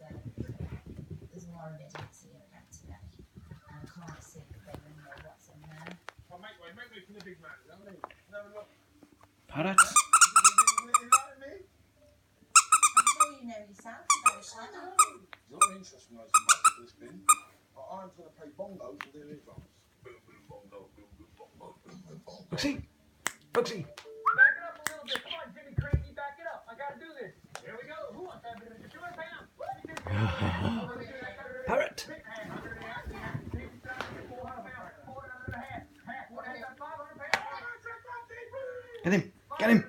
There's a lot of idiots here about today. I can't see that they really know what's in there. I'll make way for the big man, is that what I mean? Have a look. Parrots. I'm sure you know yourself about Shadow. It's not interesting as much for this bin, but I'm going to play bongos and do eardrums. Boom, boom, bongo, boom, boom, bongo, boom, boom, bongo. Bugsy. Bugsy. Back it up a little bit. Come on, Jimmy Cranky, back it up. I gotta do this. Here we go. Who wants that bit of it? 200 pounds. Parrot. Get him. Get him.